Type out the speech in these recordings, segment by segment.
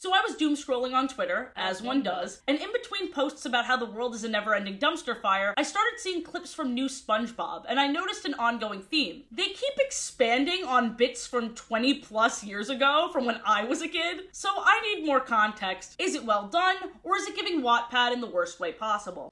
So I was doom scrolling on Twitter, as one does, and in between posts about how the world is a never-ending dumpster fire, I started seeing clips from new SpongeBob, and I noticed an ongoing theme. They keep expanding on bits from 20 plus years ago, from when I was a kid, so I need more context. Is it well done, or is it giving Wattpad in the worst way possible?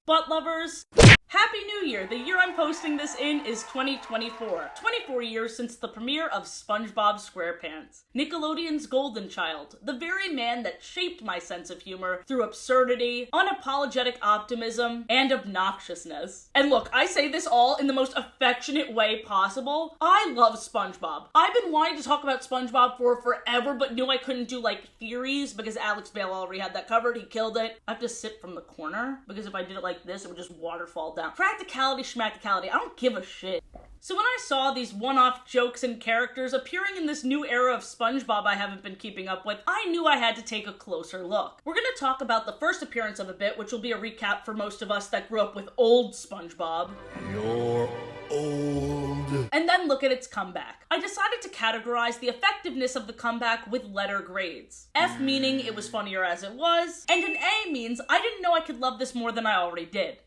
Butt lovers, Happy New Year! The year I'm posting this in is 2024. 24 years since the premiere of SpongeBob SquarePants. Nickelodeon's golden child. The very man that shaped my sense of humor through absurdity, unapologetic optimism, and obnoxiousness. And look, I say this all in the most affectionate way possible. I love SpongeBob. I've been wanting to talk about SpongeBob for forever, but knew I couldn't do, like, theories because Alex Bale already had that covered. He killed it. I have to sip from the corner because if I did it like this, it would just waterfall down. Practicality, schmacticality, I don't give a shit. So when I saw these one-off jokes and characters appearing in this new era of SpongeBob I haven't been keeping up with, I knew I had to take a closer look. We're gonna talk about the first appearance of a bit, which will be a recap for most of us that grew up with old SpongeBob. You're old. And then look at its comeback. I decided to categorize the effectiveness of the comeback with letter grades. F meaning it was funnier as it was, and an A means I didn't know I could love this more than I already did.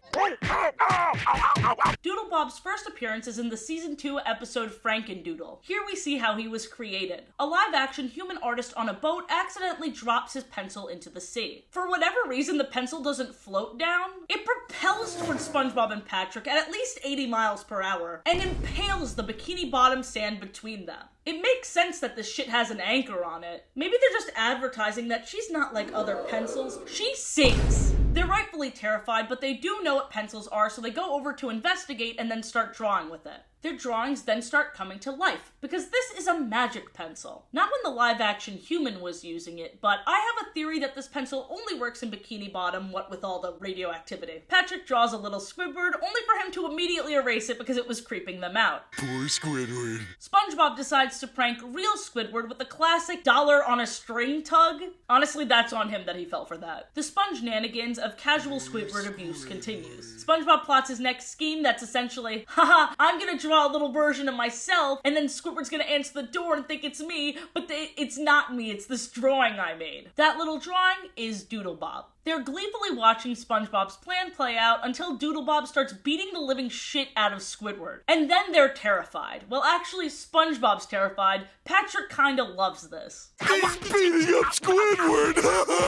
DoodleBob's first appearance is in the Season 2 episode Frankendoodle. Here we see how he was created. A live-action human artist on a boat accidentally drops his pencil into the sea. For whatever reason, the pencil doesn't float down. It propels towards SpongeBob and Patrick at least 80 miles per hour and impales the bikini-bottom sand between them. It makes sense that this shit has an anchor on it. Maybe they're just advertising that she's not like other pencils. She sinks. They're rightfully terrified, but they do know what pencils are, so they go over to investigate and then start drawing with it. Their drawings then start coming to life, because this is a magic pencil. Not when the live-action human was using it, but I have a theory that this pencil only works in Bikini Bottom, what with all the radioactivity. Patrick draws a little Squidward, only for him to immediately erase it because it was creeping them out. Poor Squidward. SpongeBob decides to prank real Squidward with the classic dollar on a string tug. Honestly, that's on him that he fell for that. The Sponge-nanigans of casual Squidward abuse continues. SpongeBob plots his next scheme that's essentially, haha, I'm gonna draw a little version of myself, and then Squidward's gonna answer the door and think it's me, but it's not me, it's this drawing I made. That little drawing is DoodleBob. They're gleefully watching SpongeBob's plan play out until DoodleBob starts beating the living shit out of Squidward. And then they're terrified. Well, actually, SpongeBob's terrified. Patrick kinda loves this. He's beating up Squidward!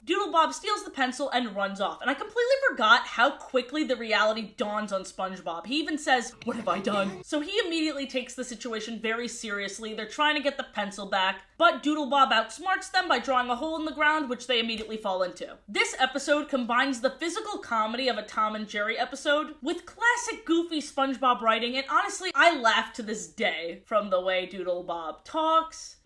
DoodleBob steals the pencil and runs off, and I completely forgot how quickly the reality dawns on SpongeBob. He even says, "What have I done?" So he immediately takes the situation very seriously. They're trying to get the pencil back, but DoodleBob outsmarts them by drawing a hole in the ground, which they immediately fall into. This episode combines the physical comedy of a Tom and Jerry episode with classic goofy SpongeBob writing, and honestly, I laugh to this day from the way DoodleBob talks,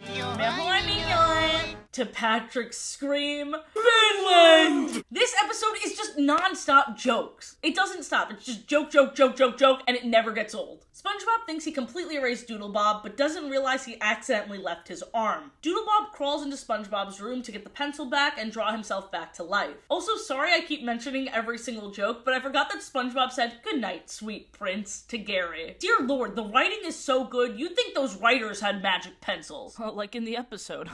to Patrick's scream, Finland! This episode is just non-stop jokes. It doesn't stop. It's just joke, joke, joke, joke, joke, and it never gets old. SpongeBob thinks he completely erased DoodleBob, but doesn't realize he accidentally left his arm. DoodleBob crawls into SpongeBob's room to get the pencil back and draw himself back to life. Also, sorry I keep mentioning every single joke, but I forgot that SpongeBob said, "Good night, sweet prince," to Gary. Dear Lord, the writing is so good, you'd think those writers had magic pencils. Like in the episode.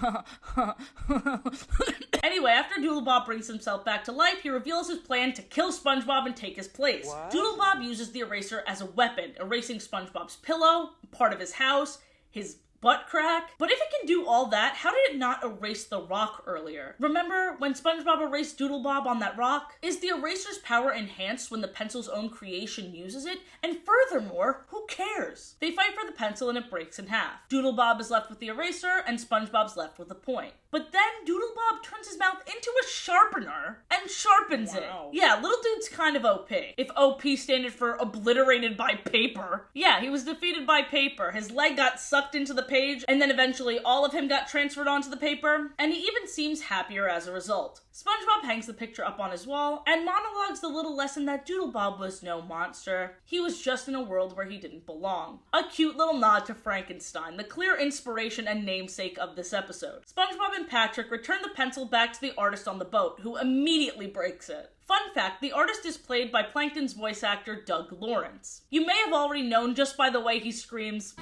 Anyway, after DoodleBob brings himself back to life, he reveals his plan to kill SpongeBob and take his place. What? DoodleBob uses the eraser as a weapon, erasing SpongeBob's pillow, part of his house, his butt crack. But if it can do all that, how did it not erase the rock earlier? Remember when SpongeBob erased DoodleBob on that rock? Is the eraser's power enhanced when the pencil's own creation uses it? And furthermore, who cares? They fight for the pencil and it breaks in half. DoodleBob is left with the eraser and SpongeBob's left with a point. But then DoodleBob turns his mouth into a sharpener and sharpens it. Yeah, little dude's kind of OP. If OP standard for obliterated by paper. Yeah, he was defeated by paper. His leg got sucked into the page, and then eventually all of him got transferred onto the paper, and he even seems happier as a result. SpongeBob hangs the picture up on his wall, and monologues the little lesson that DoodleBob was no monster. He was just in a world where he didn't belong. A cute little nod to Frankenstein, the clear inspiration and namesake of this episode. SpongeBob and Patrick return the pencil back to the artist on the boat, who immediately breaks it. Fun fact, the artist is played by Plankton's voice actor Doug Lawrence. You may have already known just by the way he screams.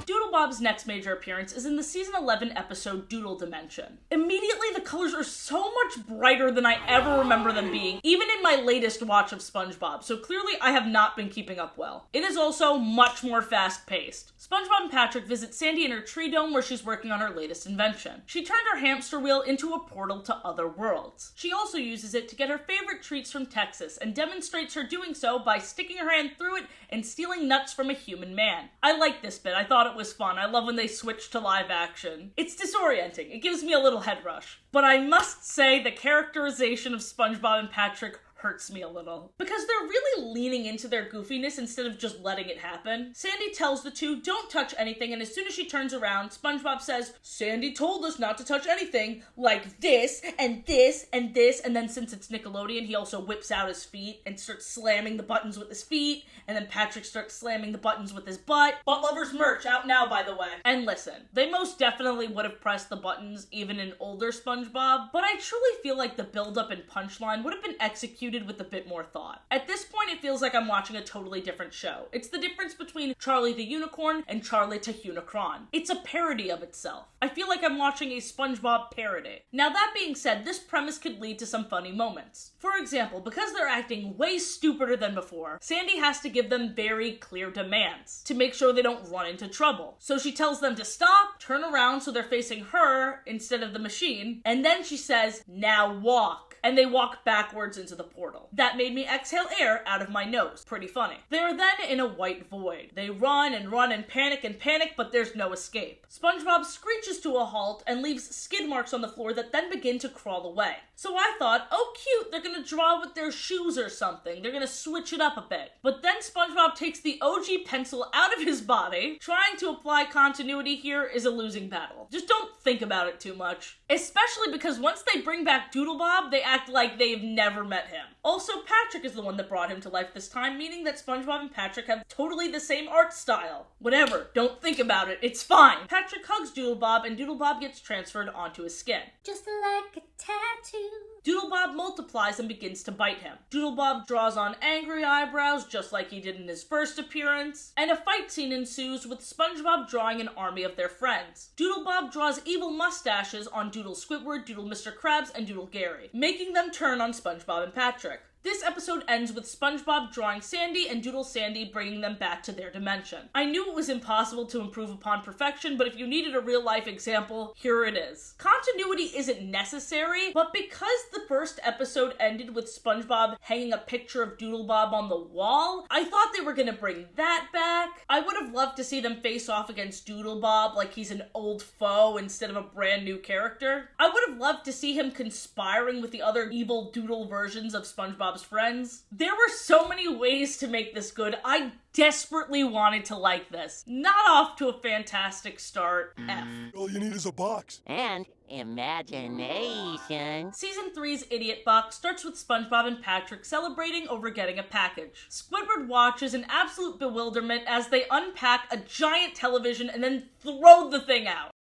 DoodleBob's next major appearance is in the season 11 episode Doodle Dimension. Immediately, the colors are so much brighter than I ever remember them being, even in my latest watch of SpongeBob, so clearly I have not been keeping up well. It is also much more fast-paced. SpongeBob and Patrick visit Sandy in her tree dome where she's working on her latest invention. She turned her hamster wheel into a portal to other worlds. She also uses it to get her favorite treats from Texas and demonstrates her doing so by sticking her hand through it and stealing nuts from a human man. I like this bit. I thought it was fun. I love when they switch to live action. It's disorienting. It gives me a little head rush. But I must say the characterization of SpongeBob and Patrick hurts me a little. Because they're really leaning into their goofiness instead of just letting it happen. Sandy tells the two, don't touch anything, and as soon as she turns around, SpongeBob says, Sandy told us not to touch anything, like this, and this, and this, and then since it's Nickelodeon, he also whips out his feet and starts slamming the buttons with his feet, and then Patrick starts slamming the buttons with his butt. Butt Lovers merch, out now, by the way. And listen, they most definitely would have pressed the buttons even in older SpongeBob, but I truly feel like the build-up and punchline would have been executed with a bit more thought. At this point, it feels like I'm watching a totally different show. It's the difference between Charlie the Unicorn and Charlie Tahunacron. It's a parody of itself. I feel like I'm watching a SpongeBob parody. Now that being said, this premise could lead to some funny moments. For example, because they're acting way stupider than before, Sandy has to give them very clear demands to make sure they don't run into trouble. So she tells them to stop, turn around so they're facing her instead of the machine, and then she says, now walk. And they walk backwards into the portal. That made me exhale air out of my nose. Pretty funny. They are then in a white void. They run and panic, but there's no escape. SpongeBob screeches to a halt and leaves skid marks on the floor that then begin to crawl away. So I thought, oh cute, they're gonna draw with their shoes or something. They're gonna switch it up a bit. But then SpongeBob takes the OG pencil out of his body. Trying to apply continuity here is a losing battle. Just don't think about it too much. Especially because once they bring back DoodleBob, they act like they've never met him. Also, Patrick is the one that brought him to life this time, meaning that SpongeBob and Patrick have totally the same art style. Whatever, don't think about it, it's fine. Patrick hugs DoodleBob and DoodleBob gets transferred onto his skin. Just like a tattoo. DoodleBob multiplies and begins to bite him. DoodleBob draws on angry eyebrows, just like he did in his first appearance, and a fight scene ensues with SpongeBob drawing an army of their friends. DoodleBob draws evil mustaches on Doodle Squidward, Doodle Mr. Krabs, and Doodle Gary, making them turn on SpongeBob and Patrick. This episode ends with SpongeBob drawing Sandy and Doodle Sandy bringing them back to their dimension. I knew it was impossible to improve upon perfection, but if you needed a real-life example, here it is. Continuity isn't necessary, but because the first episode ended with SpongeBob hanging a picture of DoodleBob on the wall, I thought they were gonna bring that back. I would have loved to see them face off against DoodleBob like he's an old foe instead of a brand new character. I would have loved to see him conspiring with the other evil Doodle versions of SpongeBob friends. There were so many ways to make this good. I desperately wanted to like this. Not off to a fantastic start. F. All you need is a box. And imagination. Season 3's Idiot Box starts with SpongeBob and Patrick celebrating over getting a package. Squidward watches in absolute bewilderment as they unpack a giant television and then throw the thing out.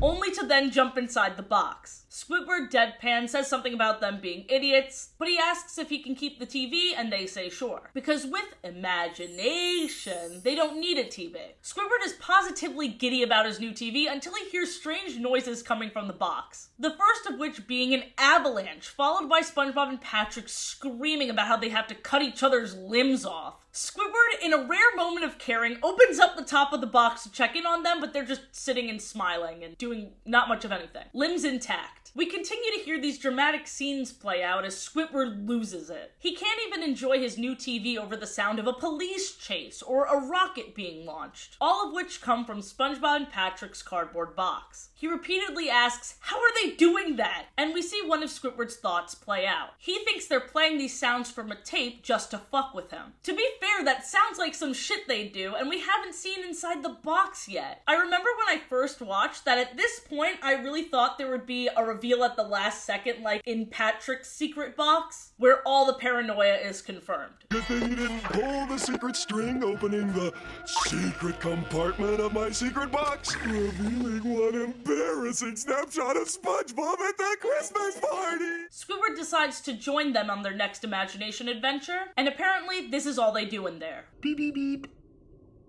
Only to then jump inside the box. Squidward deadpan says something about them being idiots, but he asks if he can keep the TV, and they say sure. Because with imagination, they don't need a TV. Squidward is positively giddy about his new TV until he hears strange noises coming from the box. The first of which being an avalanche, followed by SpongeBob and Patrick screaming about how they have to cut each other's limbs off. Squidward, in a rare moment of caring, opens up the top of the box to check in on them, but they're just sitting and smiling and doing not much of anything. Limbs intact. We continue to hear these dramatic scenes play out as Squidward loses it. He can't even enjoy his new TV over the sound of a police chase or a rocket being launched, all of which come from SpongeBob and Patrick's cardboard box. He repeatedly asks, how are they doing that? And we see one of Squidward's thoughts play out. He thinks they're playing these sounds from a tape just to fuck with him. To be fair, that sounds like some shit they do, and we haven't seen inside the box yet. I remember when I first watched that at this point, I really thought there would be a reveal at the last second, like in Patrick's secret box, where all the paranoia is confirmed. Good thing you didn't pull the secret string opening the secret compartment of my secret box, revealing one embarrassing snapshot of SpongeBob at the Christmas party. Squidward decides to join them on their next imagination adventure, and apparently this is all they do in there. Beep, beep, beep.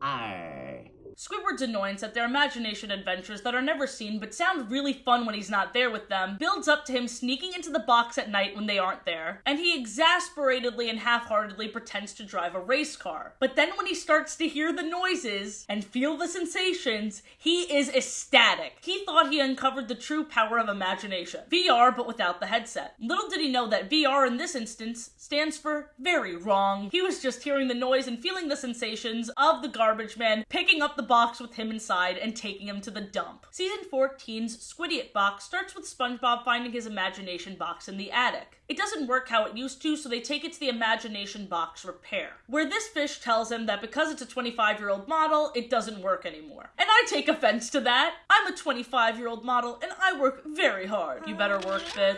Arr. Squidward's annoyance at their imagination adventures that are never seen but sound really fun when he's not there with them builds up to him sneaking into the box at night when they aren't there, and he exasperatedly and half-heartedly pretends to drive a race car. But then when he starts to hear the noises and feel the sensations, he is ecstatic. He thought he uncovered the true power of imagination. VR, but without the headset. Little did he know that VR in this instance stands for very wrong. He was just hearing the noise and feeling the sensations of the garbage man picking up the box with him inside and taking him to the dump. Season 14's Squidiot box starts with SpongeBob finding his imagination box in the attic. It doesn't work how it used to, so they take it to the imagination box repair, where this fish tells him that because it's a 25-year-old model, it doesn't work anymore. And I take offense to that. I'm a 25-year-old model, and I work very hard. You better work, bitch.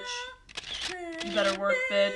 You better work, bitch.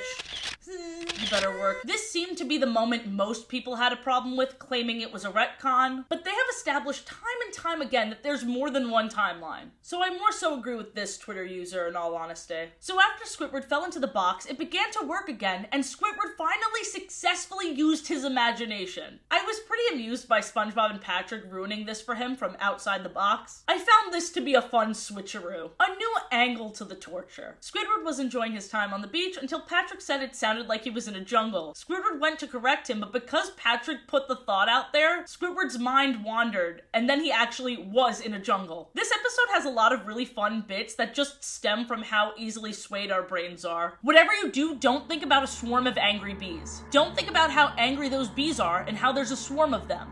You better work. This seemed to be the moment most people had a problem with, claiming it was a retcon, but they have established time and time again that there's more than one timeline. So I more so agree with this Twitter user in all honesty. So after Squidward fell into the box, it began to work again, and Squidward finally successfully used his imagination. I was pretty amused by SpongeBob and Patrick ruining this for him from outside the box. I found this to be a fun switcheroo, a new angle to the torture. Squidward was enjoying his time on the beach until Patrick said it sounded like he was in a jungle. Squidward went to correct him, but because Patrick put the thought out there, Squidward's mind wandered, and then he actually was in a jungle. This episode has a lot of really fun bits that just stem from how easily swayed our brains are. Whatever you do, don't think about a swarm of angry bees. Don't think about how angry those bees are and how there's a swarm of them.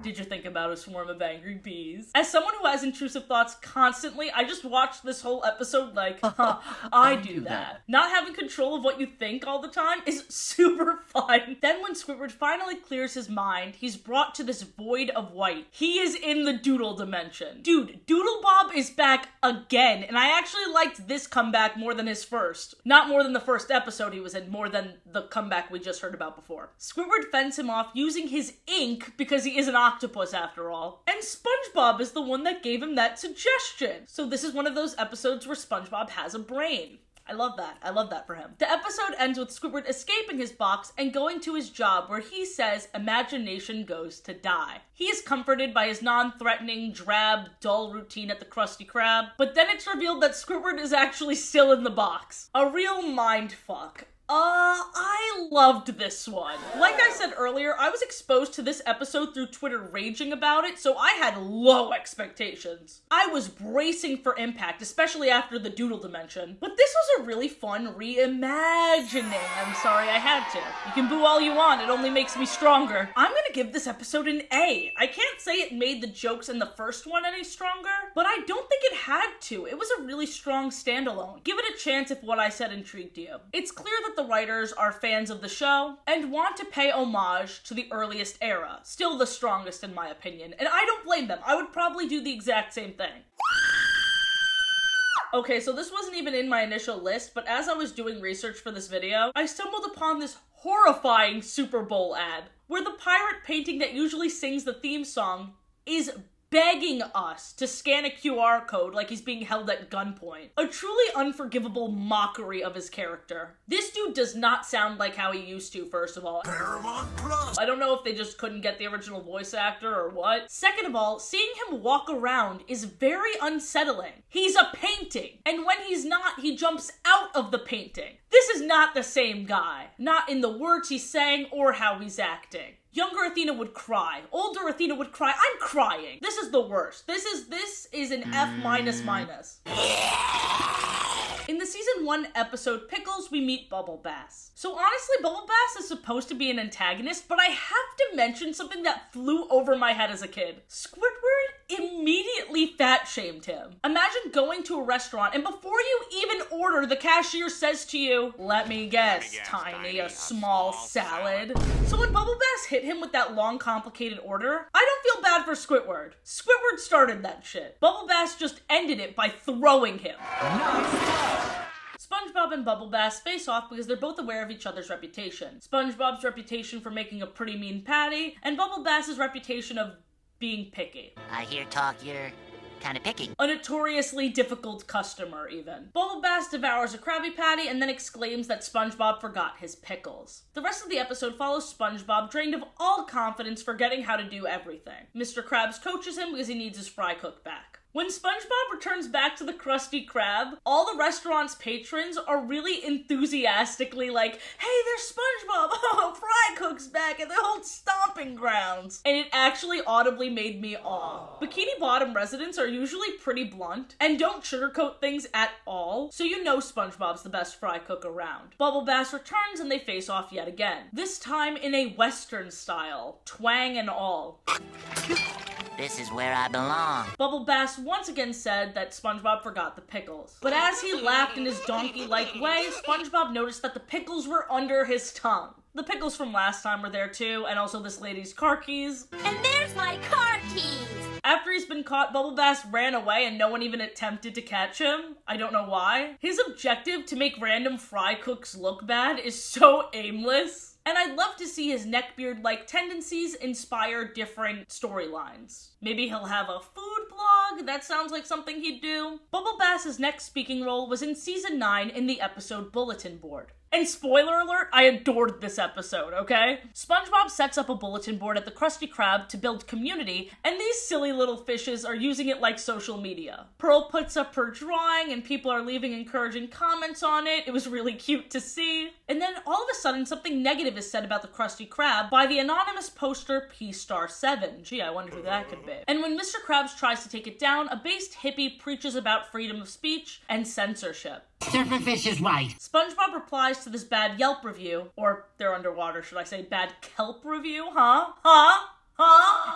Did you think about a swarm of angry bees? As someone who has intrusive thoughts constantly, I just watched this whole episode like, I do that. Not having control of what you think all the time is super fun. Then when Squidward finally clears his mind, he's brought to this void of white. He is in the Doodle dimension. Dude, DoodleBob is back again, and I actually liked this comeback more than his first. Not more than the first episode he was in, more than the comeback we just heard about before. Squidward fends him off using his ink because he is an octopus after all. And SpongeBob is the one that gave him that suggestion. So this is one of those episodes where SpongeBob has a brain. I love that. I love that for him. The episode ends with Squidward escaping his box and going to his job where he says imagination goes to die. He is comforted by his non-threatening, drab, dull routine at the Krusty Krab, but then it's revealed that Squidward is actually still in the box. A real mindfuck. I loved this one. Like I said earlier, I was exposed to this episode through Twitter raging about it, so I had low expectations. I was bracing for impact, especially after the Doodle dimension. But this was a really fun reimagining. I'm sorry I had to. You can boo all you want, it only makes me stronger. I'm gonna give this episode an A. I can't say it made the jokes in the first one any stronger, but I don't think it had to. It was a really strong standalone. Give it a chance if what I said intrigued you. It's clear that the writers are fans of the show and want to pay homage to the earliest era. Still the strongest in my opinion, and I don't blame them. I would probably do the exact same thing. Okay, so this wasn't even in my initial list, but as I was doing research for this video, I stumbled upon this horrifying Super Bowl ad, where the pirate painting that usually sings the theme song is begging us to scan a QR code like he's being held at gunpoint. A truly unforgivable mockery of his character. This dude does not sound like how he used to, first of all. Paramount Plus. I don't know if they just couldn't get the original voice actor or what. Second of all, seeing him walk around is very unsettling. He's a painting, and when he's not, he jumps out of the painting. This is not the same guy. Not in the words he's saying or how he's acting. Younger Athena would cry. Older Athena would cry. I'm crying. This is the worst. This is an F-. In the season 1 episode Pickles, we meet Bubble Bass. So honestly, Bubble Bass is supposed to be an antagonist, but I have to mention something that flew over my head as a kid. Squidward immediately literally fat-shamed him. Imagine going to a restaurant and before you even order, the cashier says to you, let me guess, Tiny, a small salad. So when Bubble Bass hit him with that long, complicated order, I don't feel bad for Squidward. Squidward started that shit. Bubble Bass just ended it by throwing him. SpongeBob and Bubble Bass face off because they're both aware of each other's reputation. SpongeBob's reputation for making a pretty mean patty, and Bubble Bass's reputation of being picky. I hear talk you're kind of picky. A notoriously difficult customer, even. Bubble Bass devours a Krabby Patty and then exclaims that SpongeBob forgot his pickles. The rest of the episode follows SpongeBob drained of all confidence, forgetting how to do everything. Mr. Krabs coaches him because he needs his fry cook back. When SpongeBob returns back to the Krusty Krab, all the restaurant's patrons are really enthusiastically like, hey, there's SpongeBob! Oh, Fry Cook's back at the old stomping grounds! And it actually audibly made me awe. Bikini Bottom residents are usually pretty blunt and don't sugarcoat things at all, so you know SpongeBob's the best fry cook around. Bubble Bass returns and they face off yet again. This time in a Western style, twang and all. This is where I belong. Bubble Bass once again said that SpongeBob forgot the pickles. But as he laughed in his donkey-like way, SpongeBob noticed that the pickles were under his tongue. The pickles from last time were there too, and also this lady's car keys. And there's my car keys! After he's been caught, Bubble Bass ran away and no one even attempted to catch him. I don't know why. His objective to make random fry cooks look bad is so aimless. And I'd love to see his neckbeard-like tendencies inspire different storylines. Maybe he'll have a food blog? That sounds like something he'd do. Bubble Bass's next speaking role was in Season 9 in the episode Bulletin Board. And spoiler alert, I adored this episode, okay? SpongeBob sets up a bulletin board at the Krusty Krab to build community, and these silly little fishes are using it like social media. Pearl puts up her drawing, and people are leaving encouraging comments on it. It was really cute to see. And then all of a sudden, something negative is said about the Krusty Krab by the anonymous poster P*7. Gee, I wonder who that could be. And when Mr. Krabs tries to take it down, a based hippie preaches about freedom of speech and censorship. Surferfish is right. SpongeBob replies to this bad Yelp review, or they're underwater, should I say bad kelp review, huh?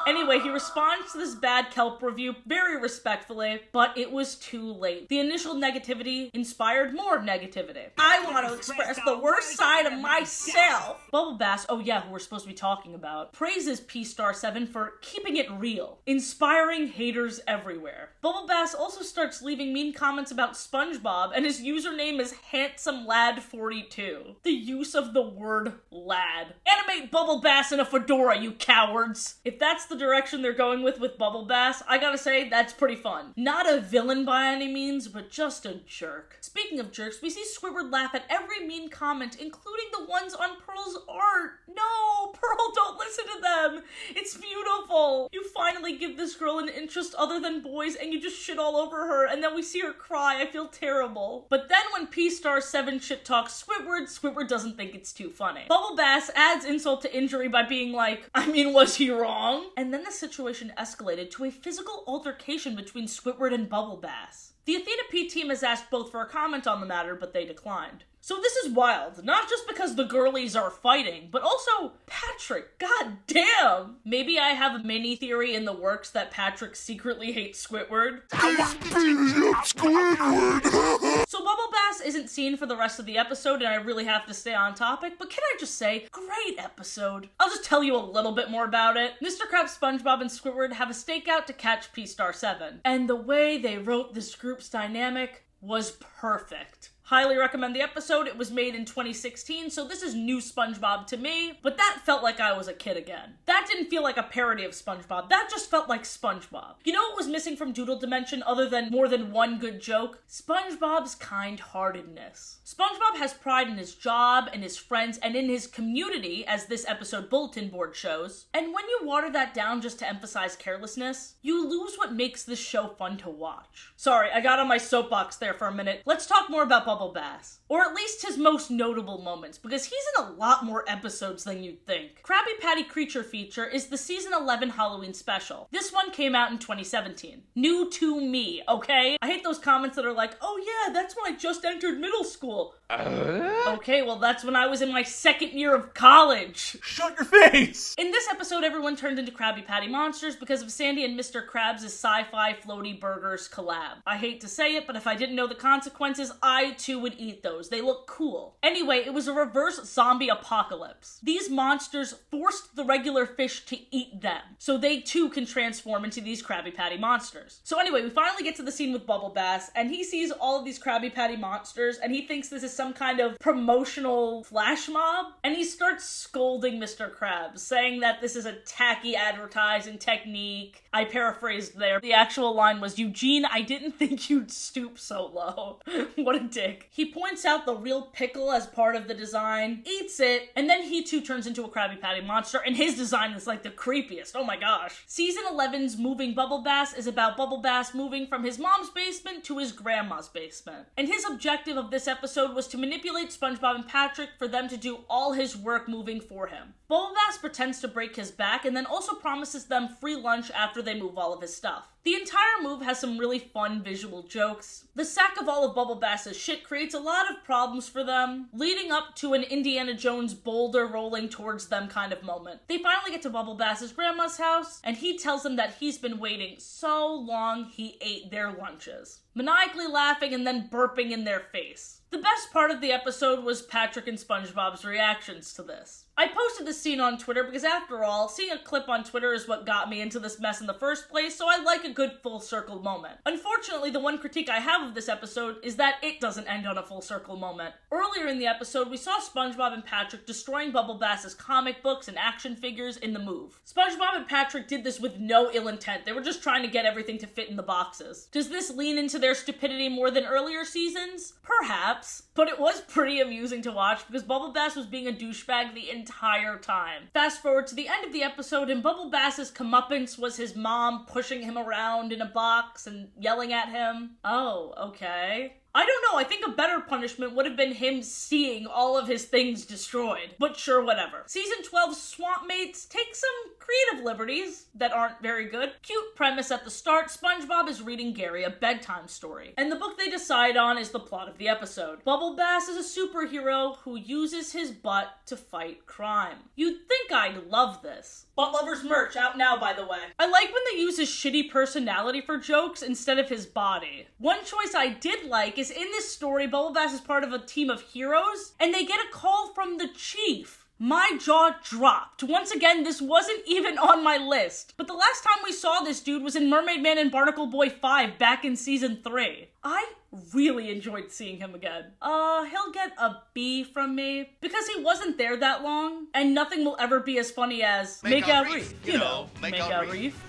Anyway, he responds to this bad kelp review very respectfully, but it was too late. The initial negativity inspired more negativity. I want to express the worst side of myself. Bubble Bass, oh yeah, who we're supposed to be talking about, praises P*7 for keeping it real, inspiring haters everywhere. Bubble Bass also starts leaving mean comments about SpongeBob, and his username is HandsomeLad42. The use of the word lad. Animate Bubble Bass in a fedora, you cowards! If that's the direction they're going with Bubble Bass, I gotta say, that's pretty fun. Not a villain by any means, but just a jerk. Speaking of jerks, we see Squidward laugh at every mean comment, including the ones on Pearl's art. No, Pearl, don't listen to them. It's beautiful. You finally give this girl an interest other than boys, and you just shit all over her, and then we see her cry. I feel terrible. But then when P*7 shit talks Squidward doesn't think it's too funny. Bubble Bass adds insult to injury by being like, I mean, was he wrong? And then the situation escalated to a physical altercation between Squidward and Bubble Bass. The Athena P team has asked both for a comment on the matter, but they declined. So this is wild, not just because the girlies are fighting, but also Patrick, god damn! Maybe I have a mini theory in the works that Patrick secretly hates Squidward. He's beating up Squidward! So Bubble Bass isn't seen for the rest of the episode, and I really have to stay on topic, but can I just say, great episode. I'll just tell you a little bit more about it. Mr. Krabs, SpongeBob, and Squidward have a stakeout to catch P*7, and the way they wrote this group's dynamic was perfect. Highly recommend the episode. It was made in 2016, so this is new SpongeBob to me, but that felt like I was a kid again. That didn't feel like a parody of SpongeBob. That just felt like SpongeBob. You know what was missing from Doodle Dimension other than more than one good joke? SpongeBob's kind-heartedness. SpongeBob has pride in his job, and his friends, and in his community, as this episode bulletin board shows. And when you water that down just to emphasize carelessness, you lose what makes this show fun to watch. Sorry, I got on my soapbox there for a minute. Let's talk more about Bubble Bubble Bass. Or at least his most notable moments, because he's in a lot more episodes than you'd think. Krabby Patty Creature Feature is the season 11 Halloween special. This one came out in 2017. New to me, okay? I hate those comments that are like, oh yeah, that's when I just entered middle school. Okay, well that's when I was in my second year of college. Shut your face! In this episode, everyone turned into Krabby Patty monsters because of Sandy and Mr. Krabs' sci-fi floaty burgers collab. I hate to say it, but if I didn't know the consequences, I too would eat those. They look cool. Anyway, it was a reverse zombie apocalypse. These monsters forced the regular fish to eat them, so they too can transform into these Krabby Patty monsters. So anyway, we finally get to the scene with Bubble Bass, and he sees all of these Krabby Patty monsters, and he thinks this is some kind of promotional flash mob, and he starts scolding Mr. Krabs, saying that this is a tacky advertising technique. I paraphrased there. The actual line was, Eugene, I didn't think you'd stoop so low. What a dick. He points out the real pickle as part of the design, eats it, and then he too turns into a Krabby Patty monster, and his design is like the creepiest. Oh my gosh. Season 11's Moving Bubble Bass is about Bubble Bass moving from his mom's basement to his grandma's basement. And his objective of this episode was to manipulate SpongeBob and Patrick for them to do all his work moving for him. Bubble Bass pretends to break his back and then also promises them free lunch after they move all of his stuff. The entire move has some really fun visual jokes. The sack of all of Bubble Bass's shit creates a lot of problems for them, leading up to an Indiana Jones boulder rolling towards them kind of moment. They finally get to Bubble Bass's grandma's house, and he tells them that he's been waiting so long he ate their lunches, maniacally laughing and then burping in their face. The best part of the episode was Patrick and SpongeBob's reactions to this. I posted this scene on Twitter because after all, seeing a clip on Twitter is what got me into this mess in the first place, so I like a good full circle moment. Unfortunately, the one critique I have of this episode is that it doesn't end on a full circle moment. Earlier in the episode, we saw SpongeBob and Patrick destroying Bubble Bass's comic books and action figures in the move. SpongeBob and Patrick did this with no ill intent. They were just trying to get everything to fit in the boxes. Does this lean into their stupidity more than earlier seasons? Perhaps. But it was pretty amusing to watch because Bubble Bass was being a douchebag the entire time. Fast forward to the end of the episode, and Bubble Bass's comeuppance was his mom pushing him around in a box and yelling at him. Oh, okay. I don't know, I think a better punishment would have been him seeing all of his things destroyed. But sure, whatever. Season 12's Swamp Mates take some creative liberties that aren't very good. Cute premise at the start, SpongeBob is reading Gary a bedtime story. And the book they decide on is the plot of the episode. Bubble Bass is a superhero who uses his butt to fight crime. You'd think I'd love this. Butt Lovers merch out now, by the way. I like when they use his shitty personality for jokes instead of his body. One choice I did like is in this story, Bubble Bass is part of a team of heroes, and they get a call from the chief. My jaw dropped. Once again, this wasn't even on my list. But the last time we saw this dude was in Mermaid Man and Barnacle Boy 5 back in season 3. I really enjoyed seeing him again. He'll get a B from me because he wasn't there that long, and nothing will ever be as funny as Make Out Reef. You know, Make Out Reef.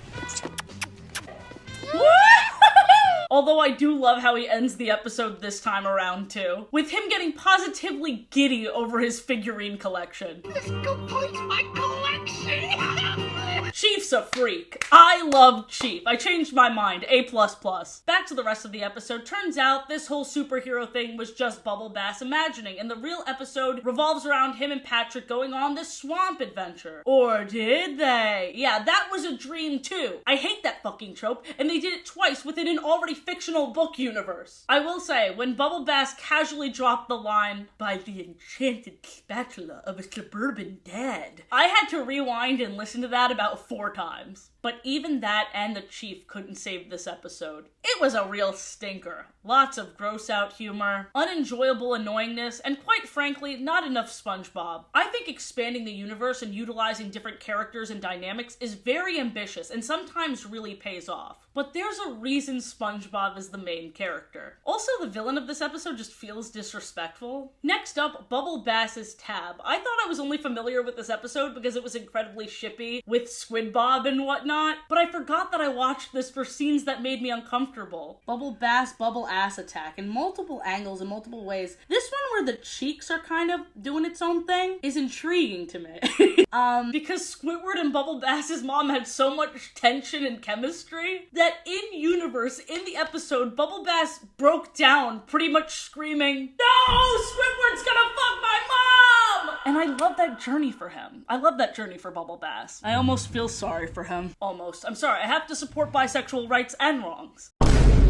Although I do love how he ends the episode this time around too, with him getting positively giddy over his figurine collection. This completes my collection! Chief's a freak. I love Chief. I changed my mind. A++. Back to the rest of the episode. Turns out this whole superhero thing was just Bubble Bass imagining, and the real episode revolves around him and Patrick going on this swamp adventure. Or did they? Yeah, that was a dream too. I hate that fucking trope, and they did it twice within an already fictional book universe. I will say, when Bubble Bass casually dropped the line, by the enchanted spatula of a suburban dad, I had to rewind and listen to that about 4 times. But even that and the Chief couldn't save this episode. It was a real stinker. Lots of gross out humor, unenjoyable annoyingness, and quite frankly, not enough SpongeBob. I think expanding the universe and utilizing different characters and dynamics is very ambitious and sometimes really pays off. But there's a reason SpongeBob is the main character. Also, the villain of this episode just feels disrespectful. Next up, Bubble Bass's Tab. I thought I was only familiar with this episode because it was incredibly shippy with SquidBob and whatnot, but I forgot that I watched this for scenes that made me uncomfortable. Bubble Bass, Bubble Ass attack in multiple angles in multiple ways. This one where the cheeks are kind of doing its own thing is intriguing to me. because Squidward and Bubble Bass's mom had so much tension and chemistry that in-universe, in the episode, Bubble Bass broke down pretty much screaming, "No! Squidward's gonna fuck my mom!" And I love that journey for him. I love that journey for Bubble Bass. I almost feel sorry for him. Almost. I'm sorry, I have to support bisexual rights and wrongs.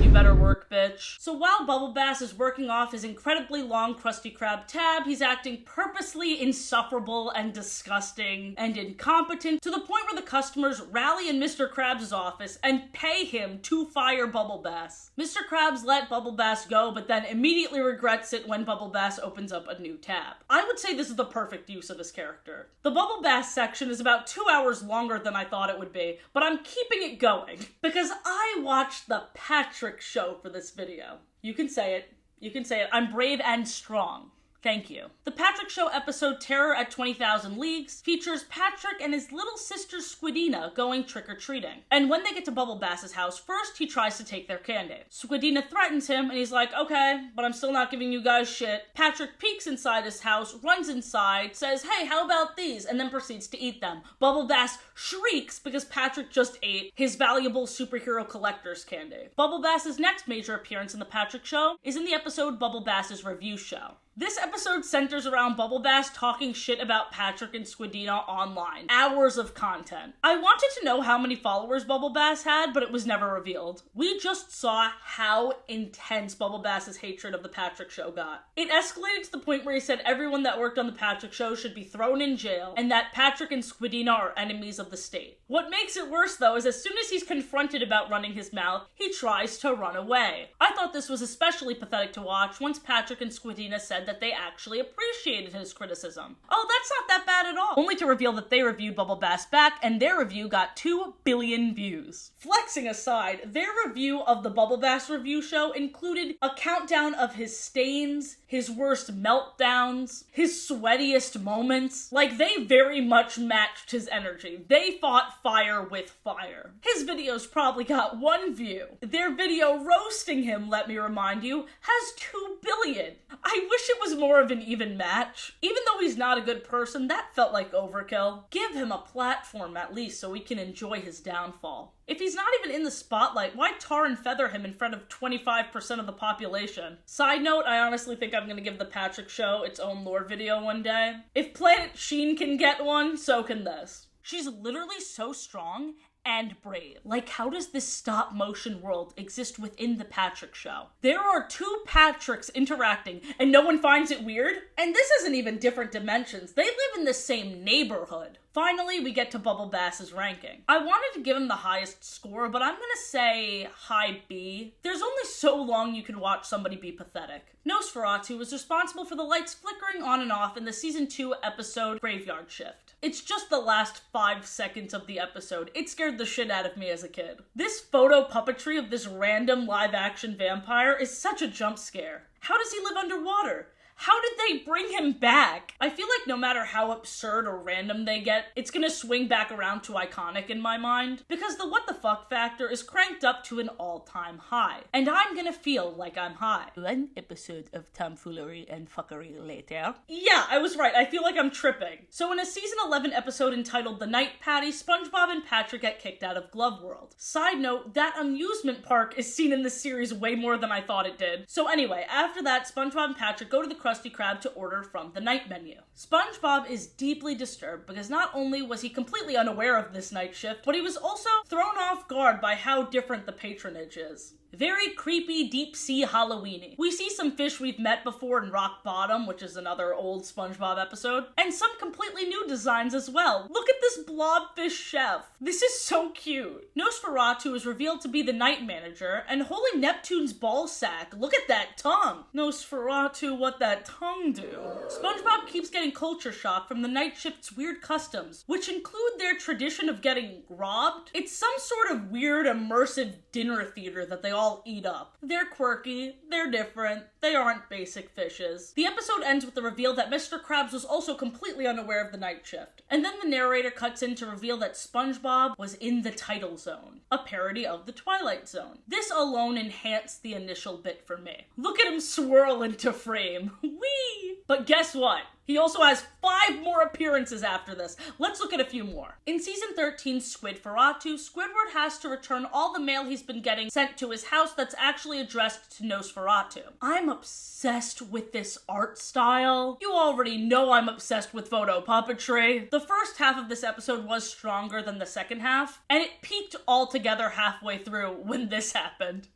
You better work, bitch. So while Bubble Bass is working off his incredibly long Krusty Krab tab, he's acting purposely insufferable and disgusting and incompetent to the point where the customers rally in Mr. Krabs' office and pay him to fire Bubble Bass. Mr. Krabs let Bubble Bass go, but then immediately regrets it when Bubble Bass opens up a new tab. I would say this is the perfect use of his character. The Bubble Bass section is about 2 hours longer than I thought it would be, but I'm keeping it going because I watched the Patrick Show for this video. You can say it. You can say it. I'm brave and strong. Thank you. The Patrick Show episode Terror at 20,000 Leagues features Patrick and his little sister Squidina going trick-or-treating. And when they get to Bubble Bass's house, first he tries to take their candy. Squidina threatens him and he's like, "Okay, but I'm still not giving you guys shit." Patrick peeks inside his house, runs inside, says, "Hey, how about these?" and then proceeds to eat them. Bubble Bass shrieks because Patrick just ate his valuable superhero collector's candy. Bubble Bass's next major appearance in the Patrick Show is in the episode Bubble Bass's Review Show. This episode centers around Bubble Bass talking shit about Patrick and Squidina online. Hours of content. I wanted to know how many followers Bubble Bass had, but it was never revealed. We just saw how intense Bubble Bass's hatred of the Patrick Show got. It escalated to the point where he said everyone that worked on the Patrick Show should be thrown in jail, and that Patrick and Squidina are enemies of the state. What makes it worse, though, is as soon as he's confronted about running his mouth, he tries to run away. I thought this was especially pathetic to watch once Patrick and Squidina said that they actually appreciated his criticism. Oh, that's not that bad at all. Only to reveal that they reviewed Bubble Bass back, and their review got 2 billion views. Flexing aside, their review of the Bubble Bass Review Show included a countdown of his stains, his worst meltdowns, his sweatiest moments. Like, they very much matched his energy. They fought fire with fire. His videos probably got 1 view. Their video roasting him, let me remind you, has 2 billion. I wish it was more of an even match. Even though he's not a good person, that felt like overkill. Give him a platform at least so we can enjoy his downfall. If he's not even in the spotlight, why tar and feather him in front of 25% of the population? Side note, I honestly think I'm gonna give the Patrick Show its own lore video one day. If Planet Sheen can get one, so can this. She's literally so strong and brave. Like, how does this stop motion world exist within the Patrick Show? There are 2 Patricks interacting and no one finds it weird? And this isn't even different dimensions. They live in the same neighborhood. Finally, we get to Bubble Bass's ranking. I wanted to give him the highest score, but I'm gonna say high B. There's only so long you can watch somebody be pathetic. Nosferatu was responsible for the lights flickering on and off in the season 2 episode Graveyard Shift. It's just the last 5 seconds of the episode. It scared the shit out of me as a kid. This photo puppetry of this random live-action vampire is such a jump scare. How does he live underwater? How did they bring him back? I feel like no matter how absurd or random they get, it's gonna swing back around to iconic in my mind, because the what the fuck factor is cranked up to an all-time high. And I'm gonna feel like I'm high. 1 episode of tomfoolery and fuckery later. Yeah, I was right. I feel like I'm tripping. So in a season 11 episode entitled The Night Patty, SpongeBob and Patrick get kicked out of Glove World. Side note, that amusement park is seen in this series way more than I thought it did. So anyway, after that, SpongeBob and Patrick go to the Krusty Krab to order from the night menu. SpongeBob is deeply disturbed because not only was he completely unaware of this night shift, but he was also thrown off guard by how different the patronage is. Very creepy, deep-sea Halloween-y. We see some fish we've met before in Rock Bottom, which is another old SpongeBob episode, and some completely new designs as well. Look at this blobfish chef. This is so cute. Nosferatu is revealed to be the night manager, and Holy Neptune's ball sack. Look at that tongue. Nosferatu, what that tongue do? SpongeBob keeps getting culture shock from the night shift's weird customs, which include their tradition of getting robbed. It's some sort of weird, immersive dinner theater that they all eat up. They're quirky, they're different, they aren't basic fishes. The episode ends with the reveal that Mr. Krabs was also completely unaware of the night shift. And then the narrator cuts in to reveal that SpongeBob was in the title zone, a parody of the Twilight Zone. This alone enhanced the initial bit for me. Look at him swirl into frame. Whee! But guess what? He also has 5 more appearances after this. Let's look at a few more. In season 13, Squarepants, Squidward has to return all the mail he's been getting sent to his house that's actually addressed to Nosferatu. I'm obsessed with this art style. You already know I'm obsessed with photo puppetry. The first half of this episode was stronger than the second half, and it peaked altogether halfway through when this happened.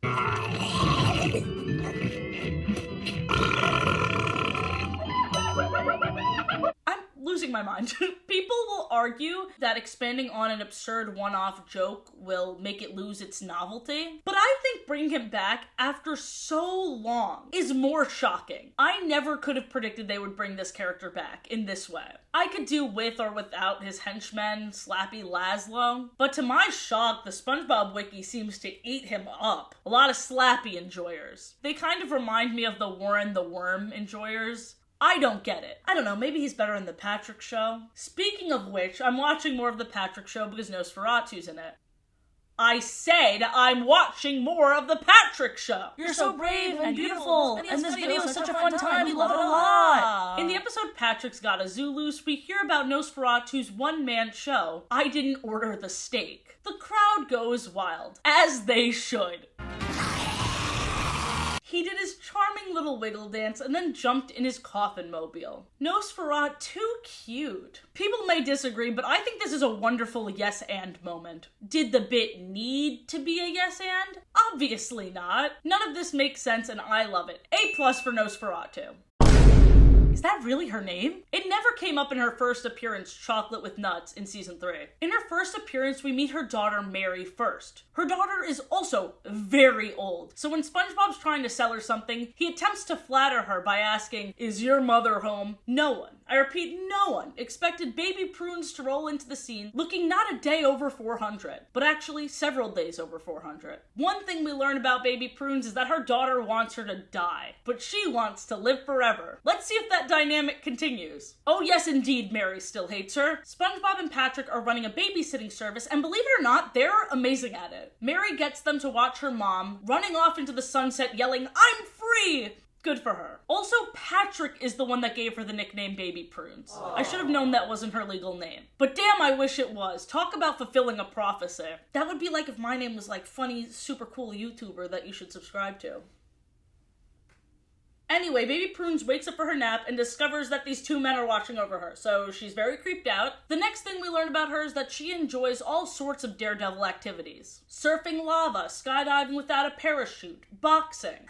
I'm losing my mind. People will argue that expanding on an absurd one-off joke will make it lose its novelty, but I think bringing him back after so long is more shocking. I never could have predicted they would bring this character back in this way. I could do with or without his henchman, Slappy Laszlo, but to my shock, the SpongeBob wiki seems to eat him up. A lot of Slappy enjoyers. They kind of remind me of the Warren the Worm enjoyers. I don't get it. I don't know, maybe he's better in the Patrick Show. Speaking of which, I'm watching more of the Patrick Show because Nosferatu's in it. I said I'm watching more of the Patrick Show. You're so brave and beautiful, and this video is such a fun time. We love it a lot. In the episode Patrick's Got a Zoo Loose, we hear about Nosferatu's one-man show, I Didn't Order the Steak. The crowd goes wild, as they should. He did his charming little wiggle dance and then jumped in his coffin mobile. Nosferatu, too cute. People may disagree, but I think this is a wonderful yes and moment. Did the bit need to be a yes and? Obviously not. None of this makes sense and I love it. A+ for Nosferatu. Is that really her name? It never came up in her first appearance, Chocolate with Nuts, in season 3. In her first appearance, we meet her daughter Mary first. Her daughter is also very old, so when SpongeBob's trying to sell her something, he attempts to flatter her by asking, "Is your mother home?" No one, I repeat, no one expected baby Prunes to roll into the scene looking not a day over 400, but actually several days over 400. One thing we learn about baby Prunes is that her daughter wants her to die, but she wants to live forever. Let's see if that dynamic continues. Oh yes, indeed, Mary still hates her. SpongeBob and Patrick are running a babysitting service, and believe it or not, they're amazing at it. Mary gets them to watch her mom running off into the sunset yelling, "I'm free!" Good for her. Also, Patrick is the one that gave her the nickname Baby Prunes. Aww. I should have known that wasn't her legal name. But damn, I wish it was. Talk about fulfilling a prophecy. That would be like if my name was like funny, super cool YouTuber that you should subscribe to. Anyway, Baby Prunes wakes up for her nap and discovers that these 2 men are watching over her, so she's very creeped out. The next thing we learn about her is that she enjoys all sorts of daredevil activities. Surfing lava, skydiving without a parachute, boxing.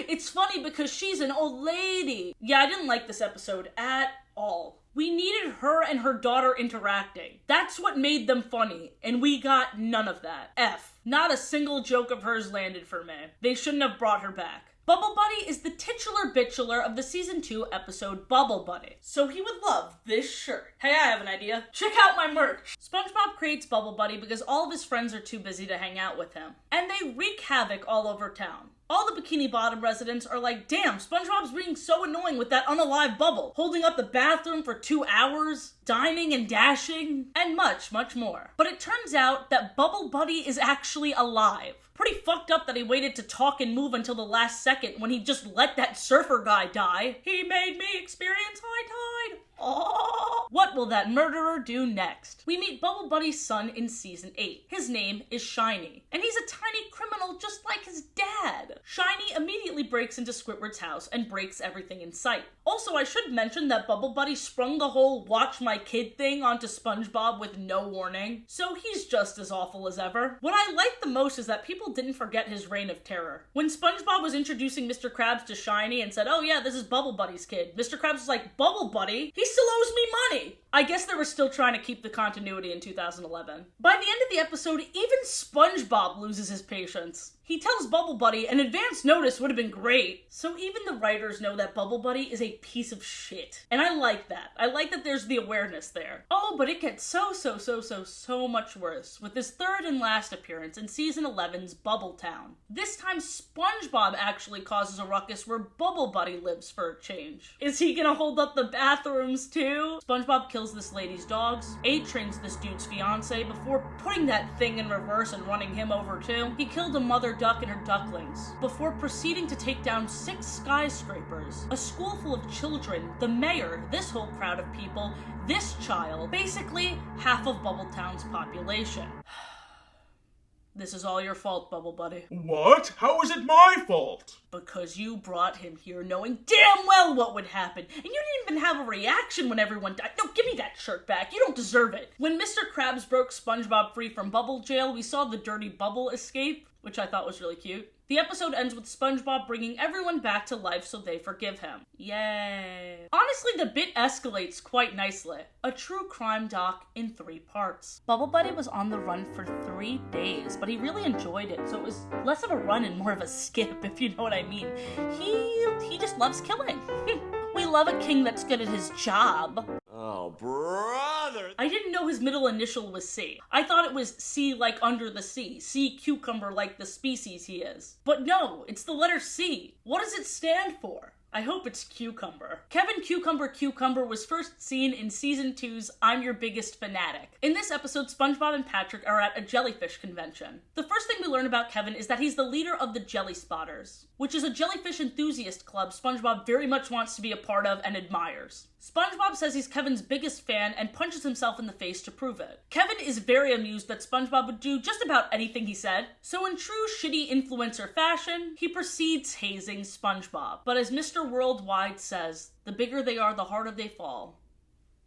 It's funny because she's an old lady. Yeah, I didn't like this episode at all. We needed her and her daughter interacting. That's what made them funny, and we got none of that. F. Not a single joke of hers landed for me. They shouldn't have brought her back. Bubblebuddy is the titular bitchular of the season 2 episode Bubblebuddy, so he would love this shirt. Hey, I have an idea. Check out my merch! SpongeBob creates Bubblebuddy because all of his friends are too busy to hang out with him, and they wreak havoc all over town. All the Bikini Bottom residents are like, damn, SpongeBob's being so annoying with that unalive bubble, holding up the bathroom for 2 hours, dining and dashing, and much, much more. But it turns out that Bubblebuddy is actually alive. Pretty fucked up that he waited to talk and move until the last second when he just let that surfer guy die. He made me experience high tide. Oh. What will that murderer do next? We meet Bubblebuddy's son in season 8. His name is Shiny, and he's a tiny criminal just like his dad. Shiny immediately breaks into Squidward's house and breaks everything in sight. Also, I should mention that Bubblebuddy sprung the whole watch my kid thing onto SpongeBob with no warning, so he's just as awful as ever. What I like the most is that people didn't forget his reign of terror. When SpongeBob was introducing Mr. Krabs to Shiny and said, "Oh yeah, this is Bubblebuddy's kid," Mr. Krabs was like, "Bubblebuddy? He still owes me money!" I guess they were still trying to keep the continuity in 2011. By the end of the episode, even SpongeBob loses his patience. He tells Bubblebuddy an advance notice would have been great. So even the writers know that Bubblebuddy is a piece of shit. And I like that. I like that there's the awareness there. Oh, but it gets so much worse with his third and last appearance in season 11's Bubble Town. This time SpongeBob actually causes a ruckus where Bubblebuddy lives for a change. Is he gonna hold up the bathrooms too? SpongeBob kills kills this lady's dogs. 8 trains this dude's fiance before putting that thing in reverse and running him over too. He killed a mother duck and her ducklings before proceeding to take down 6 skyscrapers, a school full of children, the mayor, this whole crowd of people, this child, basically half of Bubbletown's population. This is all your fault, BubbleBuddy. What? How is it my fault? Because you brought him here knowing damn well what would happen, and you didn't even have a reaction when everyone died. No, give me that shirt back. You don't deserve it. When Mr. Krabs broke SpongeBob free from Bubble Jail, we saw the dirty Bubble escape, which I thought was really cute. The episode ends with SpongeBob bringing everyone back to life so they forgive him. Yay. Honestly, the bit escalates quite nicely. A true crime doc in 3 parts. BubbleBuddy was on the run for 3 days, but he really enjoyed it, so it was less of a run and more of a skip, if you know what I mean. He just loves killing. We love a king that's good at his job. Oh, brother! I didn't know his middle initial was C. I thought it was C like under the sea. Sea cucumber like the species he is. But no, it's the letter C. What does it stand for? I hope it's cucumber. Kevin Cucumber was first seen in Season 2's I'm Your Biggest Fanatic. In this episode, SpongeBob and Patrick are at a jellyfish convention. The first thing we learn about Kevin is that he's the leader of the Jelly Spotters, which is a jellyfish enthusiast club SpongeBob very much wants to be a part of and admires. SpongeBob says he's Kevin's biggest fan and punches himself in the face to prove it. Kevin is very amused that SpongeBob would do just about anything he said, so in true shitty influencer fashion, he proceeds hazing SpongeBob. But as Mr. Worldwide says, the bigger they are, the harder they fall.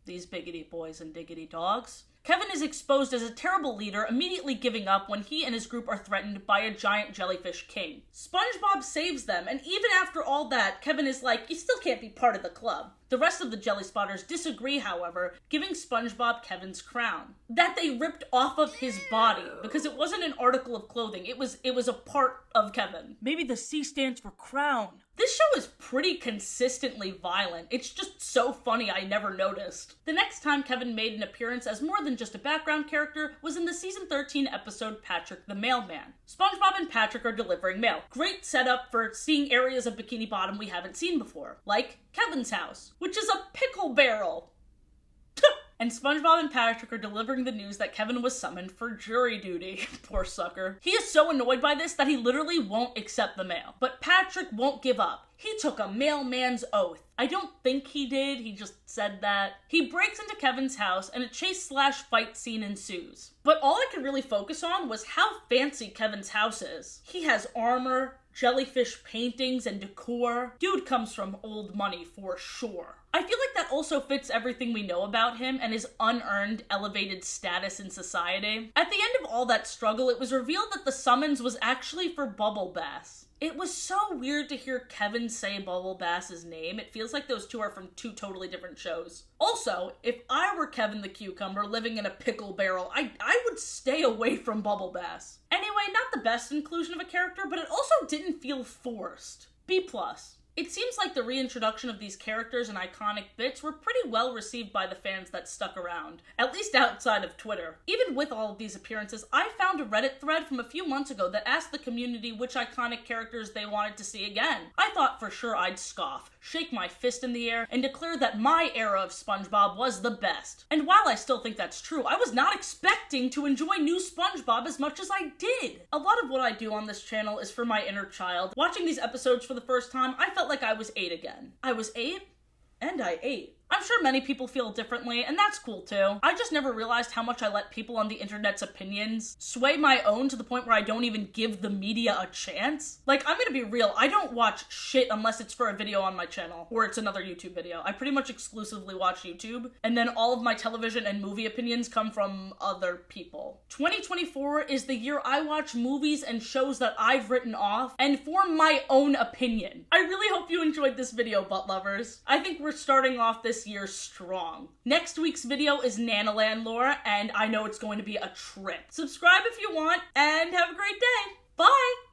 These biggity boys and diggity dogs. Kevin is exposed as a terrible leader, immediately giving up when he and his group are threatened by a giant jellyfish king. SpongeBob saves them, and even after all that, Kevin is like, you still can't be part of the club. The rest of the Jelly Spotters disagree, however, giving SpongeBob Kevin's crown that they ripped off of his body, because it wasn't an article of clothing, it was a part of Kevin. Maybe the C stands for crown. This show is pretty consistently violent. It's just so funny I never noticed. The next time Kevin made an appearance as more than just a background character was in the season 13 episode Patrick the Mailman. SpongeBob and Patrick are delivering mail. Great setup for seeing areas of Bikini Bottom we haven't seen before, like Kevin's house, which is a pickle barrel. And SpongeBob and Patrick are delivering the news that Kevin was summoned for jury duty. Poor sucker. He is so annoyed by this that he literally won't accept the mail. But Patrick won't give up. He took a mailman's oath. I don't think he did, he just said that. He breaks into Kevin's house and a chase/fight scene ensues. But all I could really focus on was how fancy Kevin's house is. He has armor, jellyfish paintings, and decor. Dude comes from old money for sure. I feel like that also fits everything we know about him and his unearned elevated status in society. At the end of all that struggle, it was revealed that the summons was actually for Bubble Bass. It was so weird to hear Kevin say Bubble Bass's name. It feels like those two are from 2 totally different shows. Also, if I were Kevin the Cucumber living in a pickle barrel, I would stay away from Bubble Bass. Anyway, not the best inclusion of a character, but it also didn't feel forced. B+. It seems like the reintroduction of these characters and iconic bits were pretty well received by the fans that stuck around, at least outside of Twitter. Even with all of these appearances, I found a Reddit thread from a few months ago that asked the community which iconic characters they wanted to see again. I thought for sure I'd scoff, shake my fist in the air, and declare that my era of SpongeBob was the best. And while I still think that's true, I was not expecting to enjoy new SpongeBob as much as I did. A lot of what I do on this channel is for my inner child. Watching these episodes for the first time, I felt like I was 8 again. I was 8, and I ate. I'm sure many people feel differently, and that's cool too. I just never realized how much I let people on the internet's opinions sway my own to the point where I don't even give the media a chance. Like, I'm gonna be real, I don't watch shit unless it's for a video on my channel, or it's another YouTube video. I pretty much exclusively watch YouTube, and then all of my television and movie opinions come from other people. 2024 is the year I watch movies and shows that I've written off and form my own opinion. I really hope you enjoyed this video, butt lovers. I think we're starting off this year strong. Next week's video is Nanaland lore, and I know it's going to be a trip. Subscribe if you want, and have a great day. Bye!